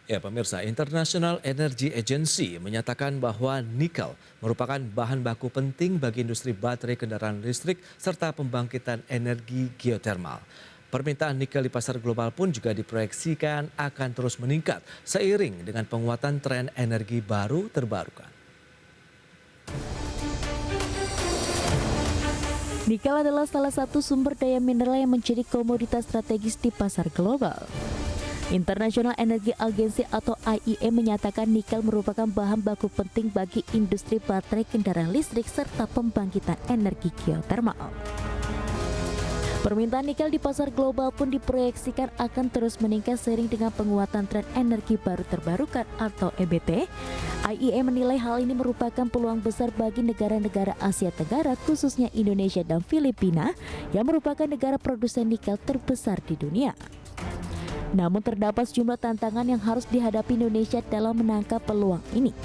Ya pemirsa, International Energy Agency menyatakan bahwa nikel merupakan bahan baku penting bagi industri baterai kendaraan listrik serta pembangkitan energi geotermal. Permintaan nikel di pasar global pun juga diproyeksikan akan terus meningkat seiring dengan penguatan tren energi baru terbarukan. Nikel adalah salah satu sumber daya mineral yang menjadi komoditas strategis di pasar global. International Energy Agency atau IEA menyatakan nikel merupakan bahan baku penting bagi industri baterai kendaraan listrik serta pembangkitan energi geotermal. Permintaan nikel di pasar global pun diproyeksikan akan terus meningkat seiring dengan penguatan tren energi baru terbarukan atau EBT. IEA menilai hal ini merupakan peluang besar bagi negara-negara Asia Tenggara khususnya Indonesia dan Filipina yang merupakan negara produsen nikel terbesar di dunia. Namun terdapat sejumlah tantangan yang harus dihadapi Indonesia dalam menangkap peluang ini.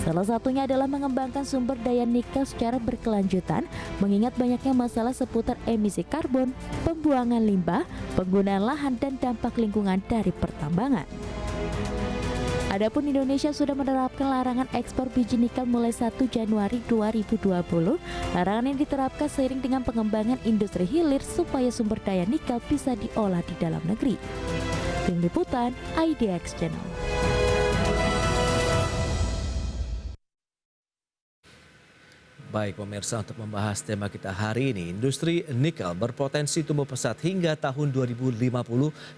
Salah satunya adalah mengembangkan sumber daya nikel secara berkelanjutan, mengingat banyaknya masalah seputar emisi karbon, pembuangan limbah, penggunaan lahan, dan dampak lingkungan dari pertambangan. Adapun Indonesia sudah menerapkan larangan ekspor biji nikel mulai 1 Januari 2020. Larangan ini diterapkan seiring dengan pengembangan industri hilir supaya sumber daya nikel bisa diolah di dalam negeri. Tim Liputan IDX Channel. Baik pemirsa, untuk membahas tema kita hari ini, industri nikel berpotensi tumbuh pesat hingga tahun 2050.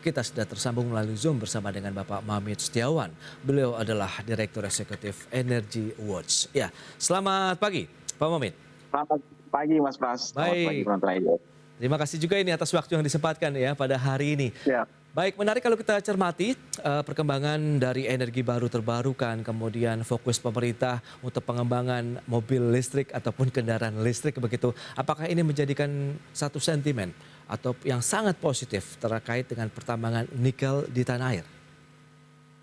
Kita sudah tersambung melalui Zoom bersama dengan Bapak Mamit Setiawan. Beliau adalah Direktur Eksekutif Energy Watch. Ya, selamat pagi Pak Mamit. Selamat pagi Mas Pras. Selamat pagi Baik, penonton IDX. terima kasih juga ini atas waktu yang disempatkan ya pada hari ini. Ya. Baik, menarik kalau kita cermati perkembangan dari energi baru terbarukan, kemudian fokus pemerintah untuk pengembangan mobil listrik ataupun kendaraan listrik begitu. Apakah ini menjadikan satu sentimen atau yang sangat positif terkait dengan pertambangan nikel di tanah air?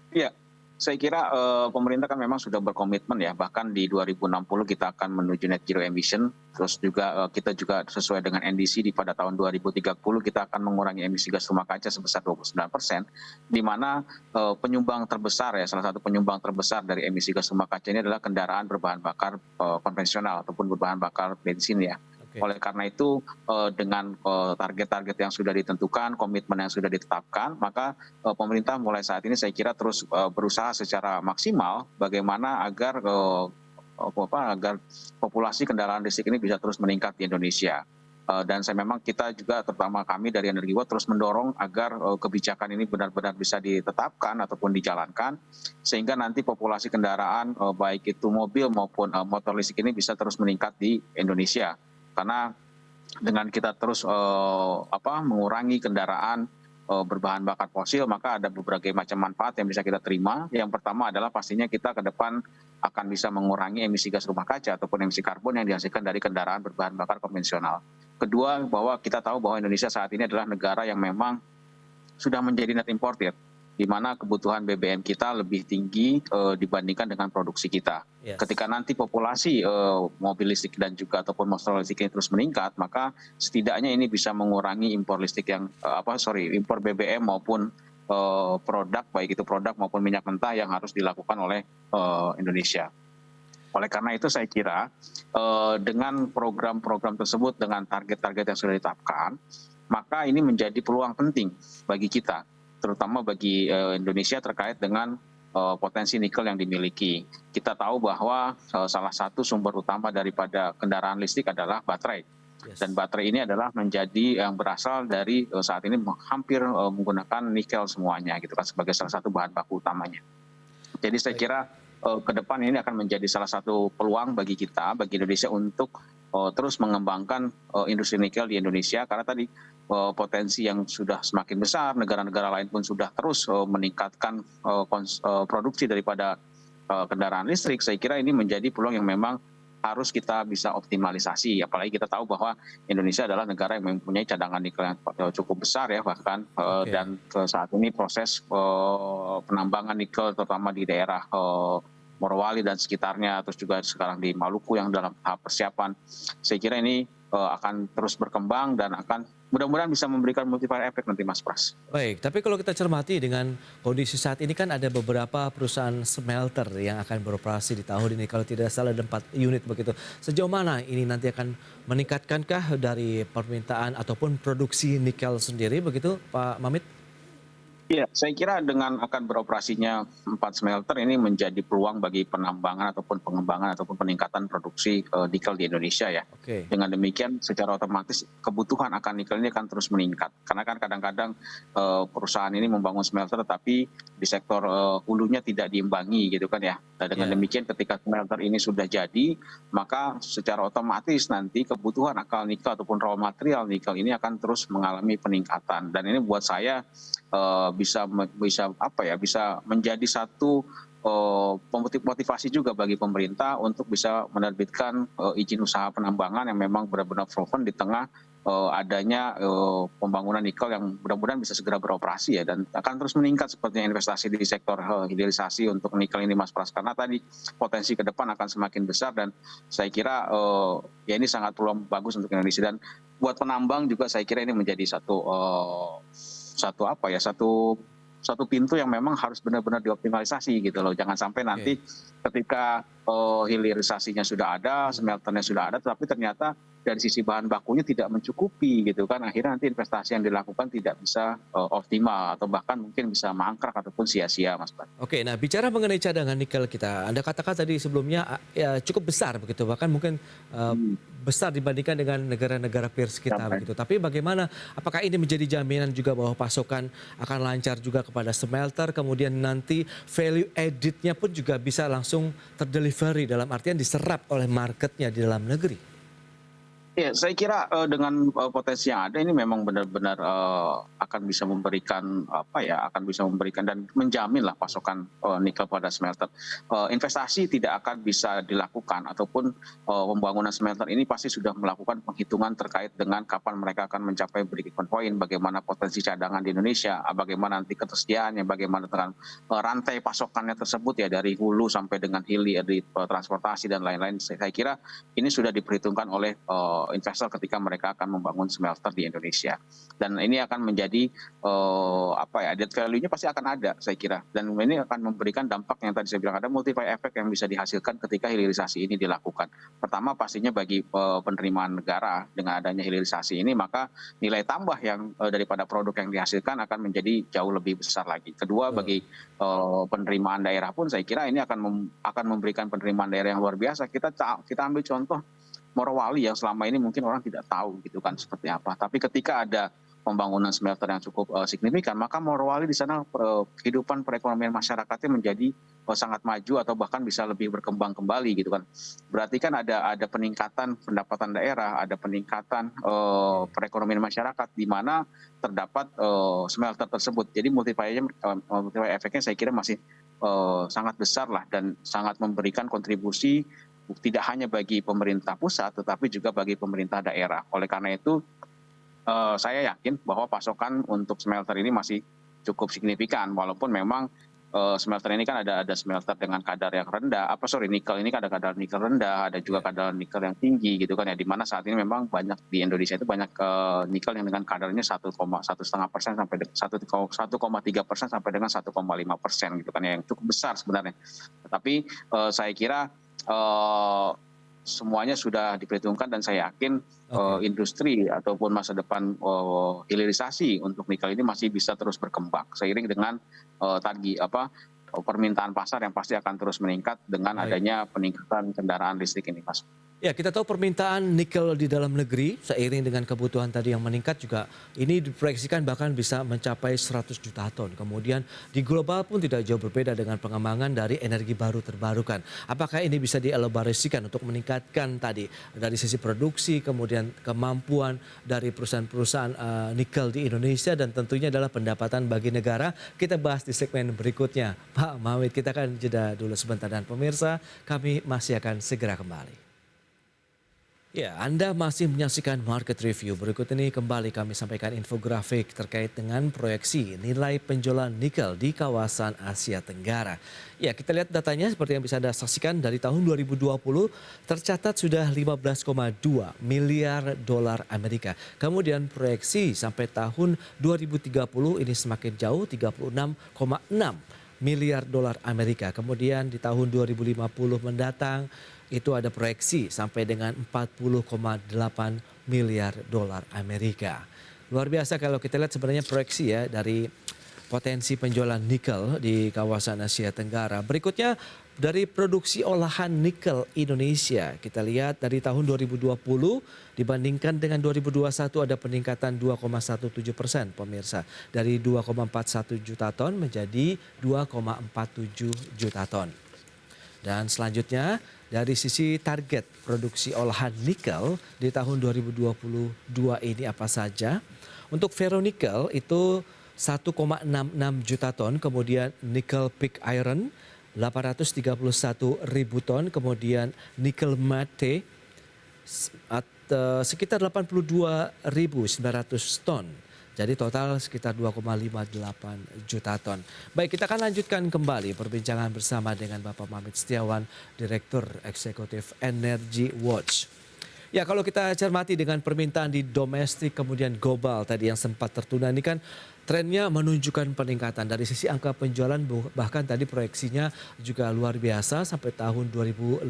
Iya, saya kira pemerintah kan memang sudah berkomitmen ya, bahkan di 2060 kita akan menuju net zero emission, terus juga kita juga sesuai dengan NDC pada tahun 2030 kita akan mengurangi emisi gas rumah kaca sebesar 29%, di mana penyumbang terbesar ya, salah satu penyumbang terbesar dari emisi gas rumah kaca ini adalah kendaraan berbahan bakar konvensional ataupun berbahan bakar bensin ya. Oke. Oleh karena itu dengan target-target yang sudah ditentukan, komitmen yang sudah ditetapkan, maka pemerintah mulai saat ini saya kira terus berusaha secara maksimal bagaimana agar agar populasi kendaraan listrik ini bisa terus meningkat di Indonesia. Dan memang kita juga terutama kami dari Energy Watch terus mendorong agar kebijakan ini benar-benar bisa ditetapkan ataupun dijalankan sehingga nanti populasi kendaraan baik itu mobil maupun motor listrik ini bisa terus meningkat di Indonesia. Karena dengan kita terus mengurangi kendaraan berbahan bakar fosil, maka ada berbagai macam manfaat yang bisa kita terima. Yang pertama adalah pastinya kita ke depan akan bisa mengurangi emisi gas rumah kaca ataupun emisi karbon yang dihasilkan dari kendaraan berbahan bakar konvensional. Kedua, bahwa kita tahu bahwa Indonesia saat ini adalah negara yang memang sudah menjadi net importer, di mana kebutuhan BBM kita lebih tinggi dibandingkan dengan produksi kita. Yes. Ketika nanti populasi mobil listrik dan juga ataupun motor listrik ini terus meningkat, maka setidaknya ini bisa mengurangi impor listrik yang impor BBM maupun produk, baik itu produk maupun minyak mentah yang harus dilakukan oleh Indonesia. Oleh karena itu saya kira dengan program-program tersebut, dengan target-target yang sudah ditetapkan, maka ini menjadi peluang penting bagi kita, terutama bagi Indonesia terkait dengan potensi nikel yang dimiliki. Kita tahu bahwa salah satu sumber utama daripada kendaraan listrik adalah baterai. Yes. Dan baterai ini adalah menjadi yang berasal dari saat ini hampir menggunakan nikel semuanya gitu kan sebagai salah satu bahan baku utamanya. Jadi saya kira ke depan ini akan menjadi salah satu peluang bagi kita, bagi Indonesia untuk terus mengembangkan industri nikel di Indonesia karena tadi potensi yang sudah semakin besar, negara-negara lain pun sudah terus meningkatkan produksi daripada kendaraan listrik. Saya kira ini menjadi peluang yang memang harus kita bisa optimalisasi. Apalagi kita tahu bahwa Indonesia adalah negara yang mempunyai cadangan nikel yang cukup besar ya bahkan dan saat ini proses penambangan nikel terutama di daerah Morowali dan sekitarnya, terus juga sekarang di Maluku yang dalam tahap persiapan. Saya kira ini akan terus berkembang dan akan mudah-mudahan bisa memberikan multiplier effect nanti Mas Pras. Baik, tapi kalau kita cermati dengan kondisi saat ini kan ada beberapa perusahaan smelter yang akan beroperasi di tahun ini. Kalau tidak salah ada 4 unit begitu. Sejauh mana ini nanti akan meningkatkankah dari permintaan ataupun produksi nikel sendiri begitu Pak Mamit? Iya, saya kira dengan akan beroperasinya 4 smelter ini menjadi peluang bagi penambangan ataupun pengembangan ataupun peningkatan produksi nikel di Indonesia ya. Oke. Dengan demikian secara otomatis kebutuhan akan nikel ini akan terus meningkat. Karena kan kadang-kadang perusahaan ini membangun smelter tetapi di sektor hulunya tidak diimbangi gitu kan ya. Nah, dengan demikian ketika smelter ini sudah jadi, maka secara otomatis nanti kebutuhan akan nikel ataupun raw material nikel ini akan terus mengalami peningkatan. Dan ini buat saya bisa menjadi satu motivasi juga bagi pemerintah untuk bisa menerbitkan izin usaha penambangan yang memang benar-benar proven di tengah adanya pembangunan nikel yang mudah-mudahan bisa segera beroperasi ya, dan akan terus meningkat sepertinya investasi di sektor hilirisasi untuk nikel ini Mas Pras, karena tadi potensi ke depan akan semakin besar dan saya kira ya ini sangat peluang bagus untuk Indonesia. Dan buat penambang juga saya kira ini menjadi satu pintu yang memang harus benar-benar dioptimalisasi gitu loh. Jangan sampai nanti ketika hilirisasinya sudah ada, smelternya sudah ada, tapi ternyata dari sisi bahan bakunya tidak mencukupi gitu kan. Akhirnya nanti investasi yang dilakukan tidak bisa optimal atau bahkan mungkin bisa mangkrak ataupun sia-sia Mas Pak. Oke, nah bicara mengenai cadangan nikel kita, Anda katakan tadi sebelumnya ya cukup besar begitu, bahkan mungkin besar dibandingkan dengan negara-negara peers kita begitu. Tapi bagaimana, apakah ini menjadi jaminan juga bahwa pasokan akan lancar juga kepada smelter, kemudian nanti value added-nya pun juga bisa langsung terdelivery dalam artian diserap oleh marketnya di dalam negeri? Ya, saya kira dengan potensi yang ada ini memang benar-benar akan bisa memberikan dan menjamin lah pasokan nikel pada smelter. Investasi tidak akan bisa dilakukan ataupun pembangunan smelter ini pasti sudah melakukan penghitungan terkait dengan kapan mereka akan mencapai break-even point, bagaimana potensi cadangan di Indonesia, bagaimana nanti ketersediaannya, bagaimana dengan rantai pasokannya tersebut ya dari hulu sampai dengan hilir di transportasi dan lain-lain. Saya kira ini sudah diperhitungkan oleh investor ketika mereka akan membangun smelter di Indonesia, dan ini akan menjadi added value-nya pasti akan ada saya kira, dan ini akan memberikan dampak yang tadi saya bilang, ada multiplier effect yang bisa dihasilkan ketika hilirisasi ini dilakukan. Pertama pastinya bagi penerimaan negara dengan adanya hilirisasi ini, maka nilai tambah yang daripada produk yang dihasilkan akan menjadi jauh lebih besar lagi. Kedua, bagi penerimaan daerah pun saya kira ini akan memberikan penerimaan daerah yang luar biasa. Kita ambil contoh Morowali yang selama ini mungkin orang tidak tahu gitu kan seperti apa. Tapi ketika ada pembangunan smelter yang cukup signifikan, maka Morowali di sana kehidupan perekonomian masyarakatnya menjadi sangat maju atau bahkan bisa lebih berkembang kembali gitu kan. Berarti kan ada peningkatan pendapatan daerah, ada peningkatan perekonomian masyarakat di mana terdapat smelter tersebut. Jadi multiplier efeknya saya kira masih sangat besar lah dan sangat memberikan kontribusi tidak hanya bagi pemerintah pusat tetapi juga bagi pemerintah daerah. Oleh karena itu saya yakin bahwa pasokan untuk smelter ini masih cukup signifikan, walaupun memang smelter ini kan ada smelter dengan kadar yang rendah, nikel ini kan ada kadar nikel rendah, ada juga kadar nikel yang tinggi gitu kan ya, di mana saat ini memang banyak di Indonesia itu banyak nikel yang dengan kadarnya 1,5% sampai 1,3% sampai dengan 1,5% gitu kan ya, yang cukup besar sebenarnya. Tetapi saya kira semuanya sudah diperhitungkan dan saya yakin industri ataupun masa depan hilirisasi untuk nikel ini masih bisa terus berkembang seiring dengan permintaan pasar yang pasti akan terus meningkat dengan adanya peningkatan kendaraan listrik ini, Mas. Ya, kita tahu permintaan nikel di dalam negeri seiring dengan kebutuhan tadi yang meningkat juga ini diproyeksikan bahkan bisa mencapai 100 juta ton. Kemudian di global pun tidak jauh berbeda dengan pengembangan dari energi baru terbarukan. Apakah ini bisa dielaborasikan untuk meningkatkan tadi dari sisi produksi, kemudian kemampuan dari perusahaan-perusahaan nikel di Indonesia dan tentunya adalah pendapatan bagi negara. Kita bahas di segmen berikutnya. Pak Mamit, kita akan jeda dulu sebentar dan pemirsa kami masih akan segera kembali. Ya, Anda masih menyaksikan Market Review. Berikut ini kembali kami sampaikan infografik terkait dengan proyeksi nilai penjualan nikel di kawasan Asia Tenggara. Ya, kita lihat datanya seperti yang bisa Anda saksikan dari tahun 2020 tercatat sudah 15,2 miliar dolar Amerika. Kemudian proyeksi sampai tahun 2030 ini semakin jauh 36,6 miliar dolar Amerika. Kemudian di tahun 2050 mendatang itu ada proyeksi sampai dengan 40,8 miliar dolar Amerika. Luar biasa kalau kita lihat sebenarnya proyeksi ya dari potensi penjualan nikel di kawasan Asia Tenggara. Berikutnya dari produksi olahan nikel Indonesia. Kita lihat dari tahun 2020 dibandingkan dengan 2021 ada peningkatan 2,17% pemirsa. Dari 2,41 juta ton menjadi 2,47 juta ton. Dan selanjutnya dari sisi target produksi olahan nikel di tahun 2022 ini apa saja? Untuk ferronikel itu 1,66 juta ton, kemudian nickel pig iron 831 ribu ton, kemudian nikel mate sekitar 82.900 ton. Jadi total sekitar 2,58 juta ton. Baik, kita akan lanjutkan kembali perbincangan bersama dengan Bapak Mamit Setiawan, Direktur Eksekutif Energy Watch. Ya, kalau kita cermati dengan permintaan di domestik kemudian global tadi yang sempat tertunda ini kan trennya menunjukkan peningkatan dari sisi angka penjualan, bahkan tadi proyeksinya juga luar biasa sampai tahun 2050.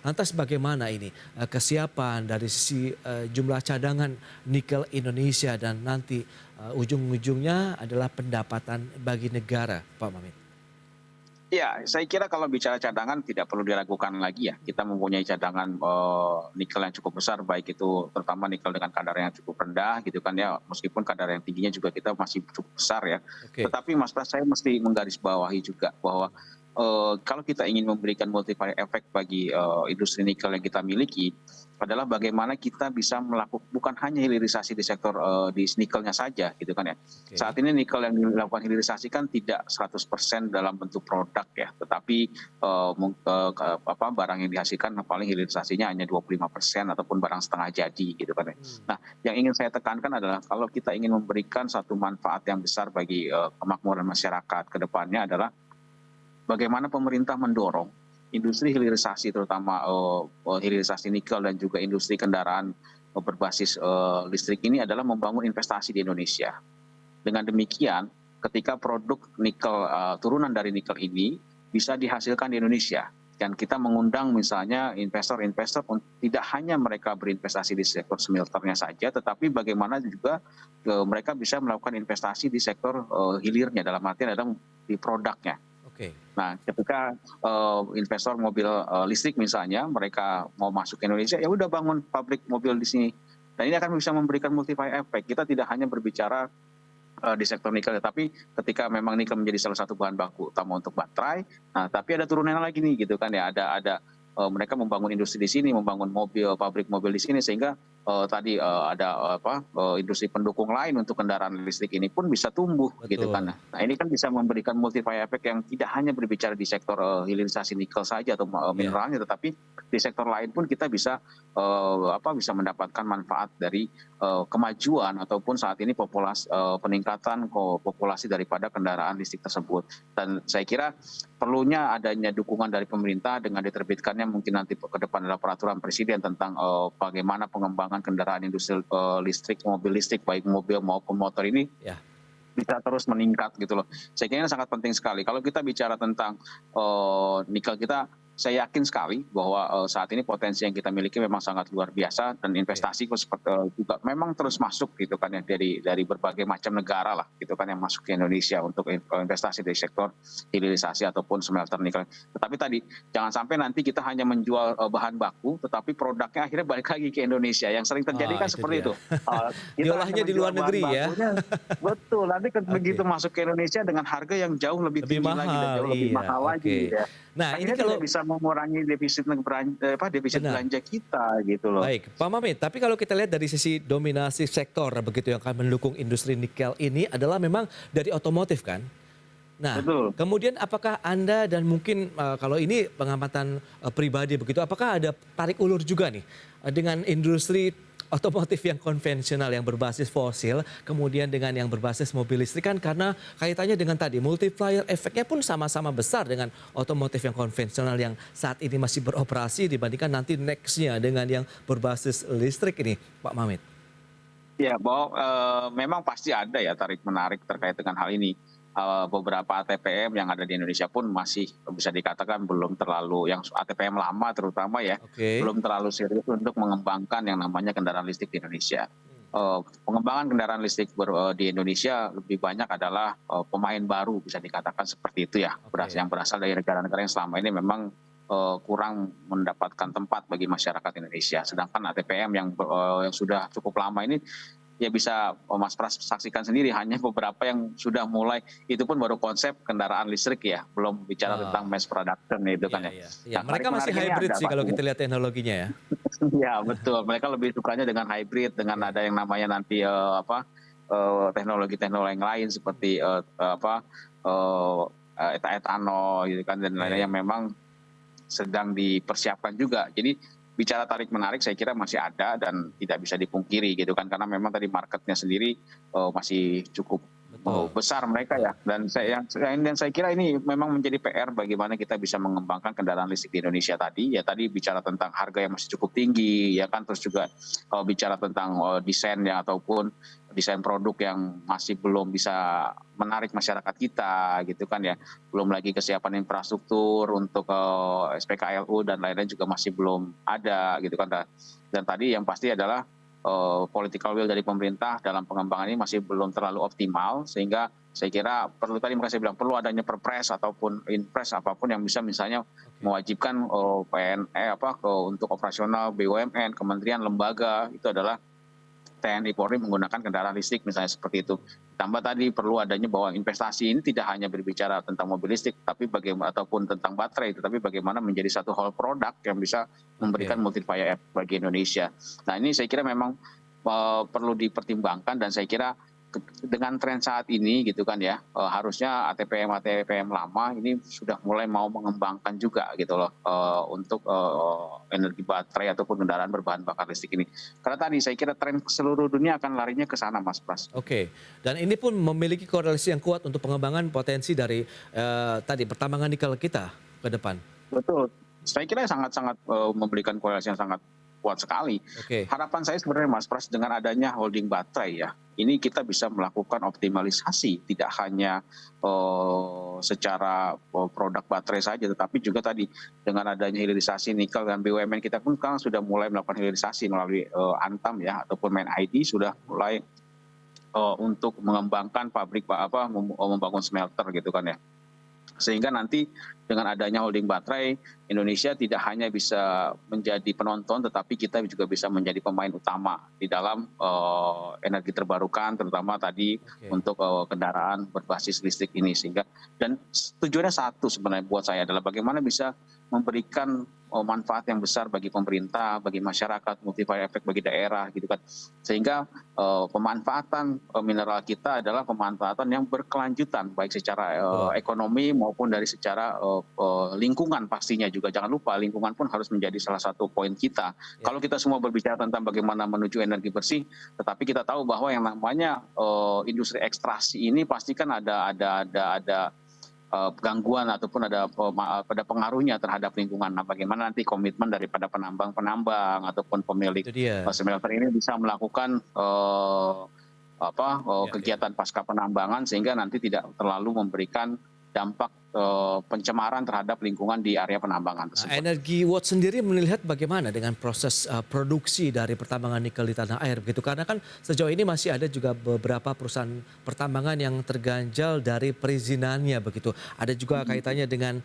Lantas bagaimana ini kesiapan dari sisi jumlah cadangan nikel Indonesia dan nanti ujung-ujungnya adalah pendapatan bagi negara, Pak Mamit? Ya, saya kira kalau bicara cadangan tidak perlu diragukan lagi ya. Kita mempunyai cadangan nikel yang cukup besar, baik itu terutama nikel dengan kadar yang cukup rendah gitu kan ya. Meskipun kadar yang tingginya juga kita masih cukup besar ya. Oke. Tetapi Mas Pras, saya mesti menggarisbawahi juga bahwa kalau kita ingin memberikan multiplier effect bagi industri nikel yang kita miliki adalah bagaimana kita bisa melakukan bukan hanya hilirisasi di sektor di nikelnya saja gitu kan ya. Oke. Saat ini nikel yang dilakukan hilirisasi kan tidak 100% dalam bentuk produk ya, tetapi barang yang dihasilkan paling hilirisasinya hanya 25% ataupun barang setengah jadi gitu kan ya. Nah, yang ingin saya tekankan adalah kalau kita ingin memberikan satu manfaat yang besar bagi kemakmuran masyarakat ke depannya adalah bagaimana pemerintah mendorong industri hilirisasi terutama hilirisasi nikel dan juga industri kendaraan berbasis listrik ini adalah membangun investasi di Indonesia. Dengan demikian ketika produk nikel turunan dari nikel ini bisa dihasilkan di Indonesia dan kita mengundang misalnya investor-investor tidak hanya mereka berinvestasi di sektor smelternya saja tetapi bagaimana juga mereka bisa melakukan investasi di sektor hilirnya dalam artian adalah di produknya. Oke. Nah, ketika investor mobil listrik misalnya mereka mau masuk ke Indonesia, ya udah bangun pabrik mobil di sini. Dan ini akan bisa memberikan multiplier effect. Kita tidak hanya berbicara di sektor nikel, tapi ketika memang nikel menjadi salah satu bahan baku utama untuk baterai, nah tapi ada turunan lagi nih gitu kan ya, ada mereka membangun industri di sini, membangun pabrik mobil di sini sehingga tadi ada industri pendukung lain untuk kendaraan listrik ini pun bisa tumbuh. Betul. Gitu kan. Nah, ini kan bisa memberikan multiplier effect yang tidak hanya berbicara di sektor hilirisasi nikel saja atau mineralnya, tetapi di sektor lain pun kita bisa bisa mendapatkan manfaat dari kemajuan ataupun saat ini peningkatan populasi daripada kendaraan listrik tersebut. Dan saya kira perlunya adanya dukungan dari pemerintah dengan diterbitkannya mungkin nanti ke depan adalah peraturan presiden tentang bagaimana pengembangan kendaraan industri listrik, mobil listrik baik mobil maupun motor ini bisa terus meningkat gitu loh. Saya kira ini sangat penting sekali. Kalau kita bicara tentang nikel kita, saya yakin sekali bahwa saat ini potensi yang kita miliki memang sangat luar biasa dan investasi juga memang terus masuk gitu kan ya dari berbagai macam negara lah gitu kan yang masuk ke Indonesia untuk investasi di sektor hilirisasi ataupun smelter nikel. Tetapi tadi jangan sampai nanti kita hanya menjual bahan baku tetapi produknya akhirnya balik lagi ke Indonesia. Yang sering terjadi kan seperti itu. Diolahnya di luar negeri ya. Betul, nanti begitu masuk ke Indonesia dengan harga yang jauh lebih tinggi mahal, lagi dan jauh lebih mahal lagi ya. Nah, ini kalau kalau bisa mengurangi defisit belanja kita gitu loh. Baik, Pak Mamit, tapi kalau kita lihat dari sisi dominasi sektor begitu yang akan mendukung industri nikel ini adalah memang dari otomotif kan. Nah, betul. kemudian apakah Anda dan mungkin kalau ini pengamatan pribadi begitu, apakah ada tarik ulur juga nih dengan industri otomotif yang konvensional yang berbasis fosil, kemudian dengan yang berbasis mobil listrik kan karena kaitannya dengan tadi multiplier efeknya pun sama-sama besar dengan otomotif yang konvensional yang saat ini masih beroperasi dibandingkan nanti nextnya dengan yang berbasis listrik ini, Pak Mamit. Ya, bahwa memang pasti ada ya tarik-menarik terkait dengan hal ini. Beberapa ATPM yang ada di Indonesia pun masih bisa dikatakan belum terlalu, yang ATPM lama terutama ya, Oke. belum terlalu serius untuk mengembangkan yang namanya kendaraan listrik di Indonesia. Pengembangan kendaraan listrik di Indonesia lebih banyak adalah pemain baru bisa dikatakan seperti itu ya, Oke. yang berasal dari negara-negara yang selama ini memang kurang mendapatkan tempat bagi masyarakat Indonesia. Sedangkan ATPM yang sudah cukup lama ini ya bisa Mas Pras saksikan sendiri, hanya beberapa yang sudah mulai, itu pun baru konsep kendaraan listrik ya, belum bicara Ah, tentang mass production itu kan iya, ya. iya. Iya, Nah, mereka masih tarik-menariknya hybrid ada sih kalau pastinya. kita lihat teknologinya ya. Ya betul, mereka lebih sukanya dengan hybrid, dengan Oke. ada yang namanya nanti teknologi-teknologi yang lain seperti etanol gitu kan, dan lainnya Oke. yang memang sedang dipersiapkan juga. Jadi bicara tarik-menarik saya kira masih ada dan tidak bisa dipungkiri gitu kan, karena memang tadi marketnya sendiri masih cukup Betul. besar mereka ya. Dan saya kira ini memang menjadi PR bagaimana kita bisa mengembangkan kendaraan listrik di Indonesia tadi. Ya tadi bicara tentang harga yang masih cukup tinggi ya kan, terus juga bicara tentang desainnya ataupun desain produk yang masih belum bisa menarik masyarakat kita gitu kan ya. Belum lagi kesiapan infrastruktur untuk SPKLU dan lain-lain juga masih belum ada gitu kan. Dan tadi yang pasti adalah political will dari pemerintah dalam pengembangan ini masih belum terlalu optimal, sehingga saya kira perlu, tadi makanya saya bilang perlu adanya perpres ataupun inpres apapun yang bisa misalnya Oke. mewajibkan untuk operasional BUMN, kementerian, lembaga itu adalah TNI Polri menggunakan kendaraan listrik misalnya seperti itu. Tambah tadi perlu adanya bahwa investasi ini tidak hanya berbicara tentang mobil listrik, tapi bagaimana ataupun tentang baterai, tetapi bagaimana menjadi satu whole product yang bisa memberikan Oke. multiplier effect bagi Indonesia. Nah ini saya kira memang perlu dipertimbangkan, dan saya kira dengan tren saat ini gitu kan ya, harusnya ATPM lama ini sudah mulai mau mengembangkan juga gitu loh, untuk energi baterai ataupun kendaraan berbahan bakar listrik ini. Karena tadi saya kira tren seluruh dunia akan larinya ke sana Mas Pras. Oke, dan ini pun memiliki korelasi yang kuat untuk pengembangan potensi dari tadi pertambangan nikel kita ke depan. Betul. Saya kira sangat-sangat memberikan korelasi yang sangat kuat sekali. Oke. Harapan saya sebenarnya Mas Pras, dengan adanya holding baterai ya, ini kita bisa melakukan optimalisasi tidak hanya secara produk baterai saja, tetapi juga tadi dengan adanya hilirisasi nikel dan BUMN kita pun sekarang sudah mulai melakukan hilirisasi melalui Antam ya ataupun Main ID sudah mulai untuk mengembangkan pabrik membangun smelter gitu kan ya. Sehingga nanti dengan adanya holding baterai, Indonesia tidak hanya bisa menjadi penonton, tetapi kita juga bisa menjadi pemain utama di dalam energi terbarukan, terutama tadi untuk kendaraan berbasis listrik ini. Sehingga, dan tujuannya satu sebenarnya buat saya adalah bagaimana bisa memberikan manfaat yang besar bagi pemerintah, bagi masyarakat, multiplier effect bagi daerah gitu kan. Sehingga pemanfaatan mineral kita adalah pemanfaatan yang berkelanjutan, baik secara ekonomi maupun dari secara lingkungan pastinya juga. Jangan lupa lingkungan pun harus menjadi salah satu poin kita. Ya. Kalau kita semua berbicara tentang bagaimana menuju energi bersih, tetapi kita tahu bahwa yang namanya industri ekstraksi ini pasti kan ada gangguan ataupun ada pengaruhnya terhadap lingkungan. Nah, bagaimana nanti komitmen daripada penambang ataupun pemilik Itu dia. smelter ini bisa melakukan kegiatan pasca penambangan sehingga nanti tidak terlalu memberikan dampak pencemaran terhadap lingkungan di area penambangan Nah, tersebut. Energi Watch sendiri melihat bagaimana dengan proses produksi dari pertambangan nikel di tanah air begitu, karena kan sejauh ini masih ada juga beberapa perusahaan pertambangan yang terganjal dari perizinannya begitu. Ada juga kaitannya dengan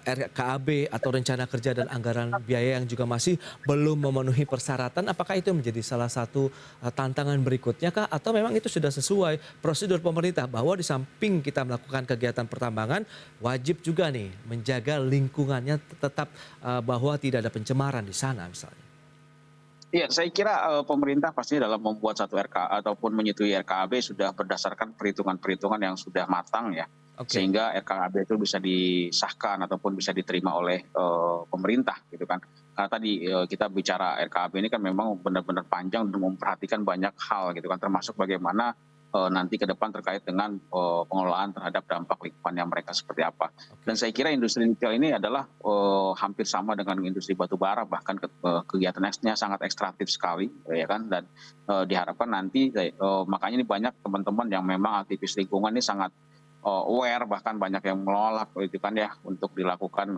RKAB atau rencana kerja dan anggaran biaya yang juga masih belum memenuhi persyaratan. Apakah itu menjadi salah satu tantangan berikutnya kah, atau memang itu sudah sesuai prosedur pemerintah bahwa di samping kita melakukan kegiatan pertambangan wajib juga nih menjaga lingkungannya tetap bahwa tidak ada pencemaran di sana misalnya? Iya, saya kira pemerintah pasti dalam membuat satu RK ataupun menyetujui RKAB sudah berdasarkan perhitungan-perhitungan yang sudah matang ya. Oke. sehingga RKAB itu bisa disahkan ataupun bisa diterima oleh pemerintah gitu kan. Karena tadi kita bicara RKAB ini kan memang benar-benar panjang untuk memperhatikan banyak hal gitu kan, termasuk bagaimana nanti ke depan terkait dengan pengelolaan terhadap dampak lingkungan yang mereka seperti apa. Dan saya kira industri nikel ini adalah hampir sama dengan industri batu bara, bahkan kegiatannya sangat ekstraktif sekali, ya kan. Dan diharapkan nanti, makanya ini banyak teman-teman yang memang aktivis lingkungan ini sangat aware, bahkan banyak yang menolak itu kan ya untuk dilakukan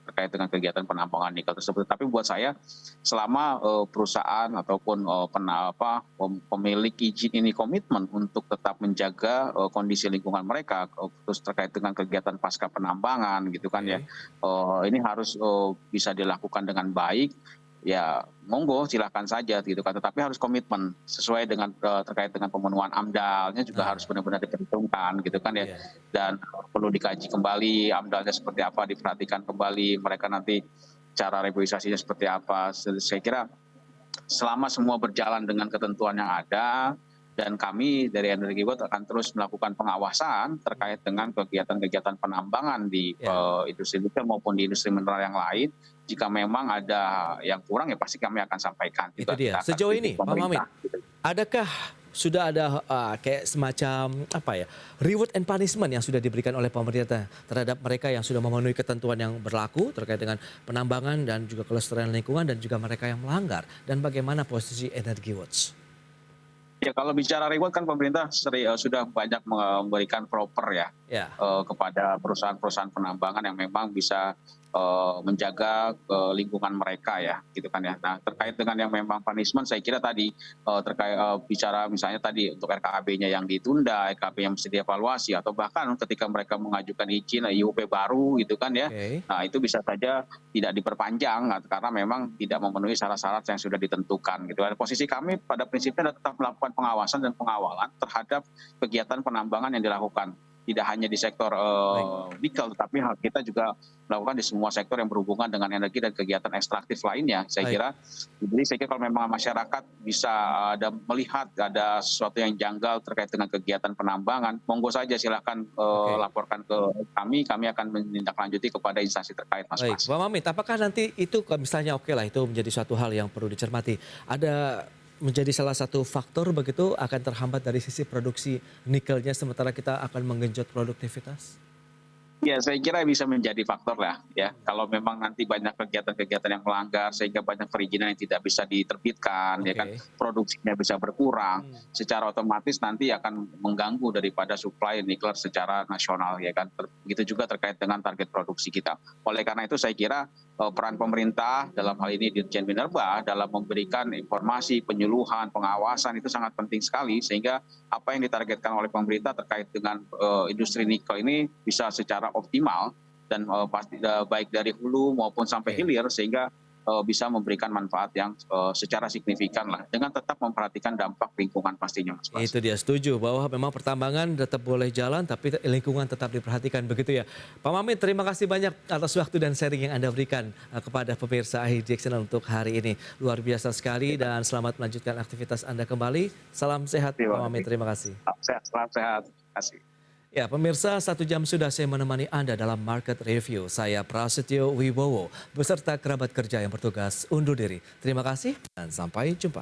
terkait dengan kegiatan penambangan nikel tersebut. Tapi buat saya selama perusahaan ataupun pemilik izin ini komitmen untuk tetap menjaga kondisi lingkungan mereka, terus terkait dengan kegiatan pasca penambangan gitu kan ya, ini harus bisa dilakukan dengan baik. Ya monggo silahkan saja gitu kan, tetapi harus komitmen sesuai dengan terkait dengan pemenuhan AMDAL-nya juga harus benar-benar diperhitungkan gitu kan ya. Iya. Dan perlu dikaji kembali AMDAL-nya seperti apa, diperhatikan kembali mereka nanti cara reboisasinya seperti apa. Saya kira selama semua berjalan dengan ketentuan yang ada, dan kami dari Energi Watt akan terus melakukan pengawasan terkait dengan kegiatan-kegiatan penambangan di industri nikel maupun di industri mineral yang lain. Jika memang ada yang kurang ya pasti kami akan sampaikan. Itu dia. Sejauh ini, Pak Mamit, adakah sudah ada kayak semacam reward and punishment yang sudah diberikan oleh pemerintah terhadap mereka yang sudah memenuhi ketentuan yang berlaku terkait dengan penambangan dan juga kelestarian lingkungan, dan juga mereka yang melanggar, dan bagaimana posisi Energi Watch? Ya kalau bicara reward kan pemerintah sudah banyak memberikan proper kepada perusahaan-perusahaan penambangan yang memang bisa menjaga lingkungan mereka ya gitu kan ya. Nah terkait dengan yang memang punishment, saya kira tadi terkait bicara misalnya tadi untuk RKAB-nya yang ditunda, RKAB yang mesti dievaluasi, atau bahkan ketika mereka mengajukan izin IUP baru gitu kan ya. Nah itu bisa saja tidak diperpanjang karena memang tidak memenuhi syarat-syarat yang sudah ditentukan gitu. Posisi kami pada prinsipnya tetap melakukan pengawasan dan pengawalan terhadap kegiatan penambangan yang dilakukan. Tidak hanya di sektor nikel, tapi kita juga melakukan di semua sektor yang berhubungan dengan energi dan kegiatan ekstraktif lainnya. Saya kira kalau memang masyarakat bisa melihat ada sesuatu yang janggal terkait dengan kegiatan penambangan, monggo saja silakan laporkan ke kami akan menindaklanjuti kepada instansi terkait, Mas. Baik, Pak Mamit, apakah nanti itu misalnya itu menjadi suatu hal yang perlu dicermati, ada menjadi salah satu faktor begitu akan terhambat dari sisi produksi nikelnya sementara kita akan menggenjot produktivitas? Ya, saya kira bisa menjadi faktor lah ya. Kalau memang nanti banyak kegiatan-kegiatan yang melanggar sehingga banyak perizinan yang tidak bisa diterbitkan, ya kan, produksinya bisa berkurang, secara otomatis nanti akan mengganggu daripada suplai nikel secara nasional, ya kan. Begitu juga terkait dengan target produksi kita. Oleh karena itu saya kira peran pemerintah dalam hal ini Dirjen Minerba dalam memberikan informasi, penyuluhan, pengawasan itu sangat penting sekali, sehingga apa yang ditargetkan oleh pemerintah terkait dengan industri nikel ini bisa secara optimal dan pasti baik dari hulu maupun sampai hilir, sehingga bisa memberikan manfaat yang secara signifikan lah, dengan tetap memperhatikan dampak lingkungan pastinya, Mas Bas. Itu dia, setuju bahwa memang pertambangan tetap boleh jalan tapi lingkungan tetap diperhatikan, begitu ya. Pak Mamit, terima kasih banyak atas waktu dan sharing yang Anda berikan kepada pemirsa IHD Channel untuk hari ini. Luar biasa sekali dan selamat melanjutkan aktivitas Anda kembali. Salam sehat Pak Mamit, terima kasih. Salam sehat, terima kasih. Ya, pemirsa, 1 jam sudah saya menemani Anda dalam Market Review. Saya Prasetyo Wibowo beserta kerabat kerja yang bertugas undur diri. Terima kasih dan sampai jumpa.